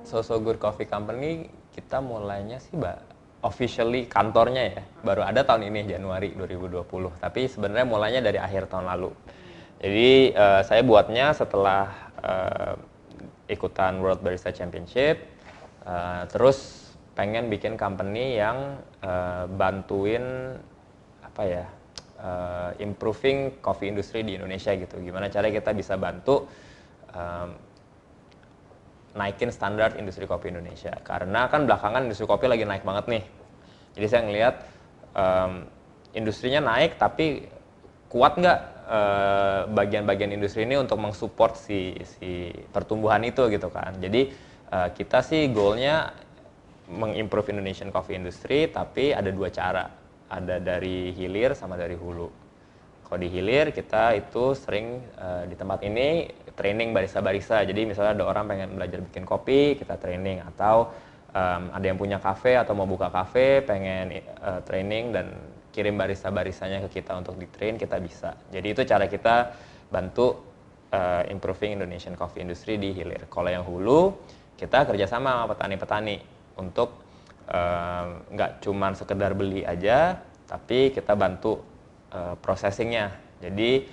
So So Good Coffee Company kita mulainya sih officially kantornya ya baru ada tahun ini Januari 2020. Tapi sebenarnya mulainya dari akhir tahun lalu. Jadi saya buatnya setelah ikutan World Barista Championship, terus pengen bikin company yang bantuin apa ya, improving coffee industry di Indonesia gitu. Gimana caranya kita bisa bantu naikin standar industri kopi Indonesia. Karena kan belakangan industri kopi lagi naik banget nih. Jadi saya ngelihat industrinya naik, tapi kuat nggak bagian-bagian industri ini untuk mensupport si pertumbuhan itu gitu kan. Jadi kita sih goalnya mengimprove Indonesian coffee industry, tapi ada dua cara. Ada dari hilir sama dari hulu. Kalau di hilir kita itu sering di tempat ini training barista-barista. Jadi misalnya ada orang pengen belajar bikin kopi, kita training. Atau ada yang punya kafe atau mau buka kafe, pengen training dan kirim barista-baristanya ke kita untuk di-train, kita bisa. Jadi itu cara kita bantu improving Indonesian coffee industry di hilir. Kalau yang hulu, kita kerjasama sama petani-petani untuk nggak cuma sekedar beli aja, tapi kita bantu processingnya. Jadi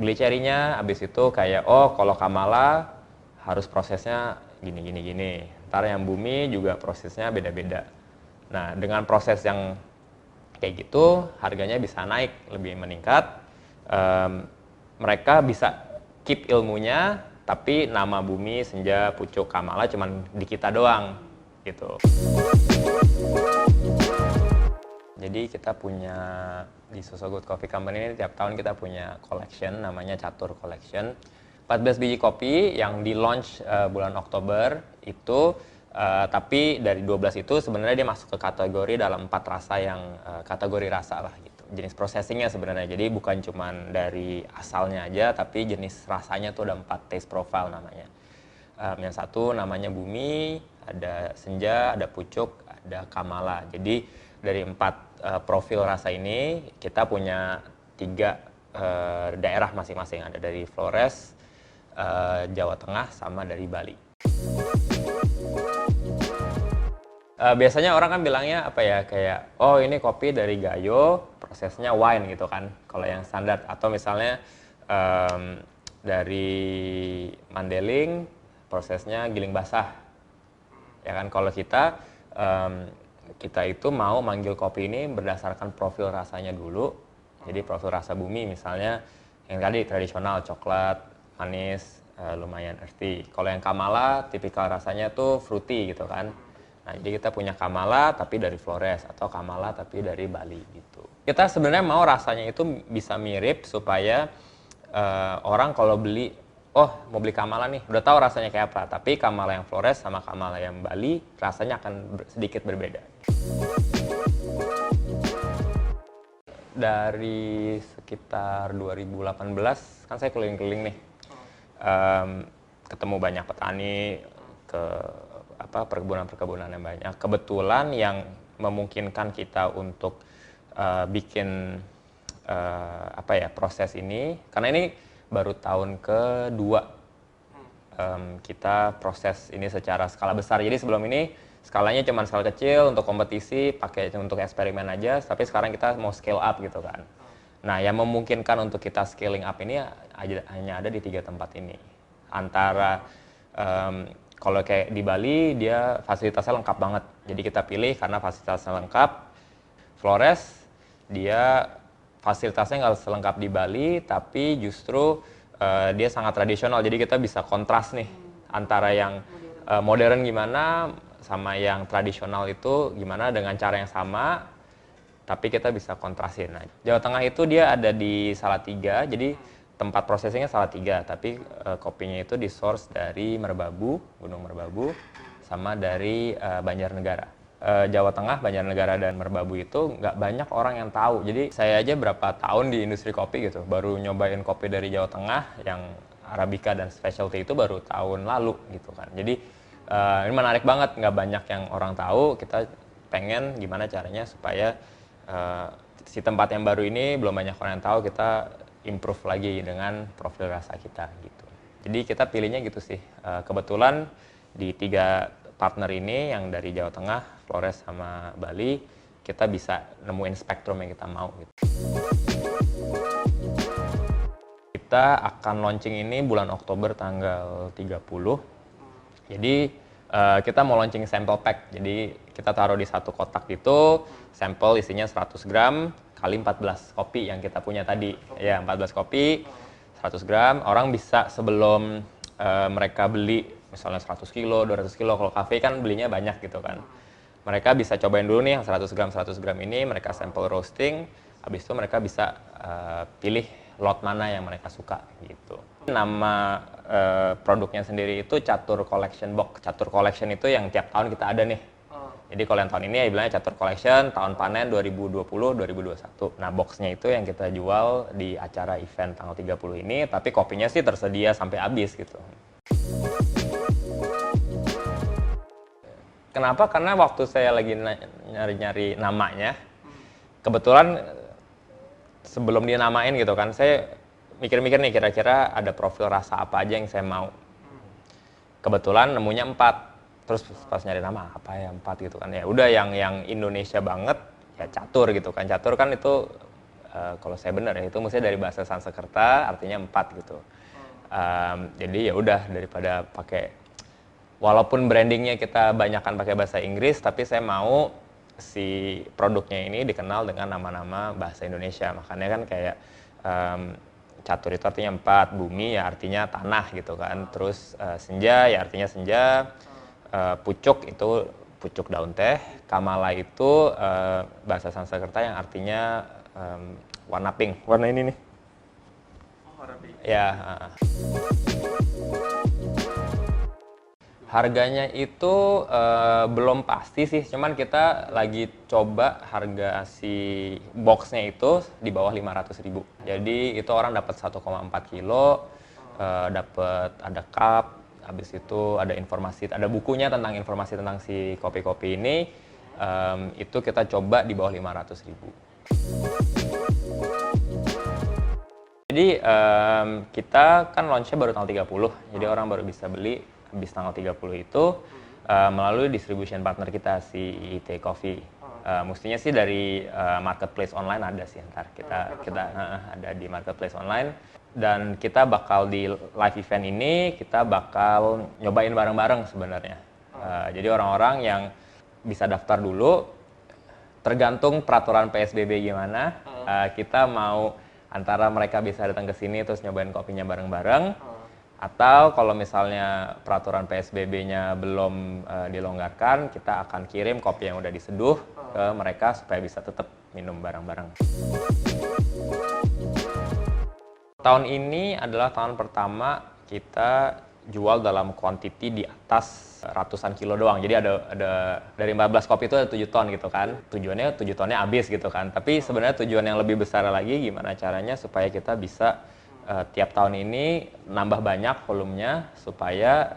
beli cerinya, habis itu kayak kalau Kamala harus prosesnya gini. Ntar yang Bumi juga prosesnya beda-beda. Nah dengan proses yang kayak gitu harganya bisa naik, lebih meningkat. Mereka bisa keep ilmunya, tapi nama Bumi, Senja, Pucuk, Kamala cuman di kita doang gitu. Jadi kita punya di So So Good Coffee Company ini tiap tahun kita punya collection namanya Catur Collection. 14 biji kopi yang di launch bulan Oktober itu, tapi dari 12 itu sebenarnya dia masuk ke kategori dalam 4 rasa yang kategori rasa lah gitu. Jenis processingnya sebenarnya, jadi bukan cuma dari asalnya aja, tapi jenis rasanya tuh ada 4 taste profile namanya. Yang satu namanya Bumi, ada Senja, ada Pucuk, ada Kamala. Jadi dari 4 profil rasa ini kita punya 3 daerah masing-masing. Ada dari Flores, Jawa Tengah, sama dari Bali. Biasanya orang kan bilangnya apa ya, kayak ini kopi dari Gayo, prosesnya wine gitu kan, kalau yang standar. Atau misalnya dari Mandailing, prosesnya giling basah. Ya kan, kalau kita itu mau manggil kopi ini berdasarkan profil rasanya dulu. Jadi profil rasa Bumi misalnya yang tadi tradisional, coklat, manis, lumayan earthy. Kalau yang Kamala tipikal rasanya tuh fruity gitu kan. Nah jadi kita punya Kamala tapi dari Flores, atau Kamala tapi dari Bali gitu. Kita sebenarnya mau rasanya itu bisa mirip supaya orang kalau beli, mau beli Kamala nih, udah tahu rasanya kayak apa. Tapi Kamala yang Flores sama Kamala yang Bali rasanya akan sedikit berbeda. Dari sekitar 2018 kan saya keliling-keliling nih, ketemu banyak petani, ke perkebunan-perkebunan yang banyak. Kebetulan yang memungkinkan kita untuk bikin proses ini, karena ini baru tahun kedua kita proses ini secara skala besar. Jadi sebelum ini skalanya cuma skala kecil untuk kompetisi, pakai untuk eksperimen aja, tapi sekarang kita mau scale up gitu kan. Nah yang memungkinkan untuk kita scaling up ini hanya ada di 3 tempat ini. Antara kalau kayak di Bali dia fasilitasnya lengkap banget, jadi kita pilih karena fasilitasnya lengkap. Flores dia fasilitasnya nggak selengkap di Bali, tapi justru dia sangat tradisional, jadi kita bisa kontras nih antara yang modern gimana sama yang tradisional itu gimana dengan cara yang sama, tapi kita bisa kontrasin. Nah, Jawa Tengah itu dia ada di Salatiga, jadi tempat prosesingnya Salatiga, tapi kopinya itu di source dari Merbabu, Gunung Merbabu, sama dari Banjarnegara. Jawa Tengah, Banjarnegara, dan Merbabu itu nggak banyak orang yang tahu. Jadi saya aja berapa tahun di industri kopi gitu, baru nyobain kopi dari Jawa Tengah yang Arabica dan specialty itu baru tahun lalu gitu kan. Jadi ini menarik banget, nggak banyak yang orang tahu. Kita pengen gimana caranya supaya si tempat yang baru ini belum banyak orang yang tahu, kita improve lagi dengan profil rasa kita gitu. Jadi kita pilihnya gitu sih. Kebetulan di 3 partner ini yang dari Jawa Tengah, Flores sama Bali, kita bisa nemuin spektrum yang kita mau gitu. Kita akan launching ini bulan Oktober tanggal 30. Jadi kita mau launching sample pack. Jadi kita taruh di satu kotak gitu, sampel isinya 100 gram kali 14 kopi yang kita punya tadi. Ya, 14 kopi, 100 gram. Orang bisa sebelum mereka beli misalnya 100 kilo, 200 kilo, kalau kafe kan belinya banyak gitu kan. Mereka bisa cobain dulu nih yang 100 gram ini, mereka sampel roasting, habis itu mereka bisa pilih lot mana yang mereka suka gitu. Nama produknya sendiri itu Catur Collection Box. Catur Collection itu yang tiap tahun kita ada nih. Jadi kalau yang tahun ini ya bilangnya Catur Collection, tahun panen 2020-2021. Nah boxnya itu yang kita jual di acara event tanggal 30 ini, tapi kopinya sih tersedia sampai habis gitu. Kenapa? Karena waktu saya lagi nyari-nyari namanya, kebetulan sebelum dia namain gitu kan, saya mikir-mikir nih kira-kira ada profil rasa apa aja yang saya mau. Kebetulan nemunya 4, terus pas nyari nama apa ya 4 gitu kan, ya udah yang Indonesia banget ya catur gitu kan. Catur kan itu kalau saya benar ya itu maksudnya dari bahasa Sanskerta artinya 4 gitu. Jadi ya udah daripada pakai, walaupun brandingnya kita banyakkan pakai bahasa Inggris, tapi saya mau si produknya ini dikenal dengan nama-nama bahasa Indonesia. Makanya kan kayak catur itu artinya 4, bumi ya artinya tanah gitu kan. Terus senja ya artinya senja, pucuk itu pucuk daun teh, kamala itu bahasa Sanskerta yang artinya warna pink. Warna ini nih. Oh, warna pink. Ya. Harganya itu belum pasti sih, cuman kita lagi coba harga si boxnya itu di bawah 500.000. Jadi itu orang dapat 1,4 kilo, dapat ada cup, habis itu ada informasi, ada bukunya tentang informasi tentang si kopi-kopi ini. Itu kita coba di bawah 500.000. Jadi kita kan launch-nya baru tanggal 30, jadi orang baru bisa beli habis tanggal 30 itu melalui distribution partner kita si IT Coffee. Mestinya sih dari marketplace online ada sih ntar kita ada di marketplace online, dan kita bakal di live event ini kita bakal nyobain bareng-bareng sebenarnya. Jadi orang-orang yang bisa daftar dulu, tergantung peraturan PSBB gimana, kita mau antara mereka bisa datang ke sini terus nyobain kopinya bareng-bareng. Atau kalau misalnya peraturan PSBB-nya belum dilonggarkan, kita akan kirim kopi yang udah diseduh ke mereka supaya bisa tetap minum bareng-bareng. Tahun ini adalah tahun pertama kita jual dalam quantity di atas ratusan kilo doang. Jadi ada dari 14 kopi itu ada 7 ton gitu kan. Tujuannya 7 tonnya habis gitu kan. Tapi sebenarnya tujuan yang lebih besar lagi gimana caranya supaya kita bisa tiap tahun ini nambah banyak volumenya supaya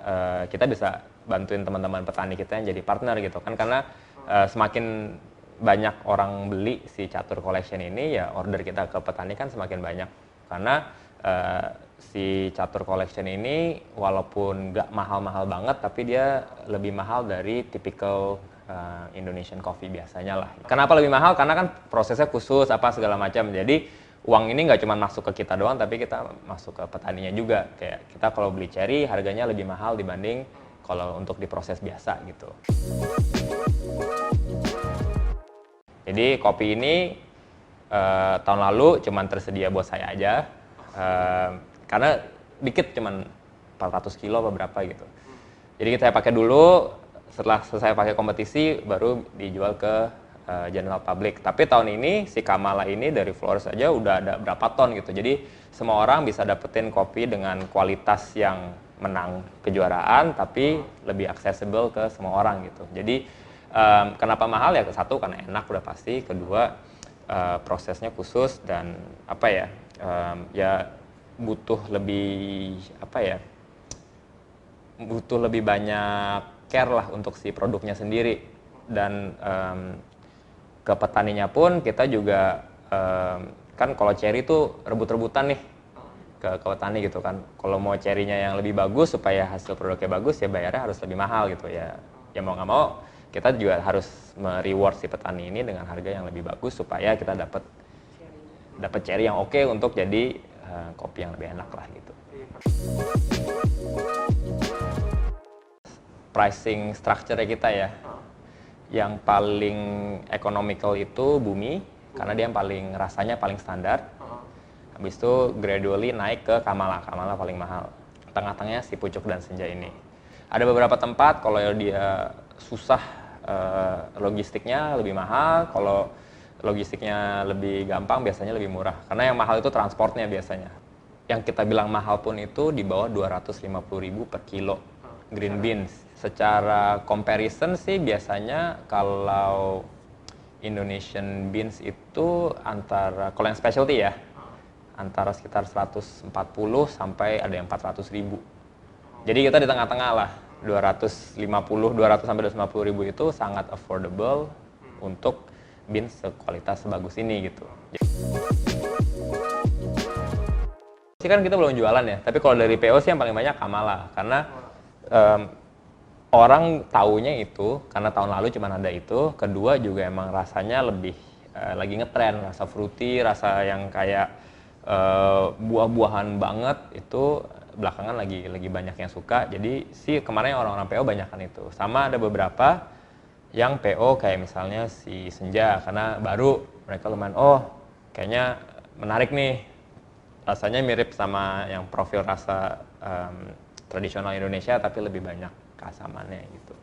kita bisa bantuin teman-teman petani kita yang jadi partner gitu kan, karena semakin banyak orang beli si Catur Collection ini ya order kita ke petani kan semakin banyak, karena si Catur Collection ini walaupun nggak mahal-mahal banget tapi dia lebih mahal dari typical Indonesian coffee biasanya lah. Kenapa lebih mahal? Karena kan prosesnya khusus apa segala macam, jadi uang ini nggak cuma masuk ke kita doang, tapi kita masuk ke petaninya juga. Kayak kita kalau beli cherry harganya lebih mahal dibanding kalau untuk diproses biasa gitu. Jadi kopi ini tahun lalu cuma tersedia buat saya aja, karena dikit cuman 400 kilo apa berapa gitu. Jadi kita pakai dulu, setelah selesai pakai kompetisi baru dijual ke general public. Tapi tahun ini si Kamala ini dari Flores aja udah ada berapa ton gitu. Jadi semua orang bisa dapetin kopi dengan kualitas yang menang kejuaraan tapi lebih accessible ke semua orang gitu. Jadi kenapa mahal ya? Satu karena enak udah pasti, kedua prosesnya khusus, dan apa ya? Ya butuh lebih butuh lebih banyak care lah untuk si produknya sendiri. Dan ke petaninya pun kita juga kan kalau cherry itu rebut-rebutan nih, ke petani gitu kan. Kalau mau cherry-nya yang lebih bagus supaya hasil produknya bagus ya bayarnya harus lebih mahal gitu ya. Ya mau nggak mau kita juga harus me-reward si petani ini dengan harga yang lebih bagus supaya kita dapat cherry yang oke untuk jadi kopi yang lebih enak lah gitu. Pricing structure kita ya, yang paling economical itu Bumi, karena dia yang paling rasanya paling standar. Habis itu gradually naik ke Kamala paling mahal. Tengah-tengahnya si Pucuk dan Senja ini. Ada beberapa tempat kalau dia susah logistiknya lebih mahal, kalau logistiknya lebih gampang biasanya lebih murah. Karena yang mahal itu transportnya biasanya. Yang kita bilang mahal pun itu di bawah 250.000 per kilo green beans. Secara comparison sih biasanya kalau Indonesian beans itu antara, kalau yang specialty ya, antara sekitar 140 sampai ada yang 400.000. Jadi kita di tengah-tengah lah, 200 sampai 250.000 itu sangat affordable untuk beans sekualitas sebagus ini gitu. Sih kan kita belum jualan ya, tapi kalau dari PO sih yang paling banyak Kamala, karena orang taunya itu karena tahun lalu cuma ada itu. Kedua juga emang rasanya lebih lagi ngetren, rasa fruity, rasa yang kayak buah-buahan banget itu belakangan lagi banyak yang suka. Jadi sih kemarin orang-orang PO banyakan itu. Sama ada beberapa yang PO kayak misalnya si Senja, karena baru mereka lumayan kayaknya menarik nih, rasanya mirip sama yang profil rasa tradisional Indonesia tapi lebih banyak keasamannya gitu.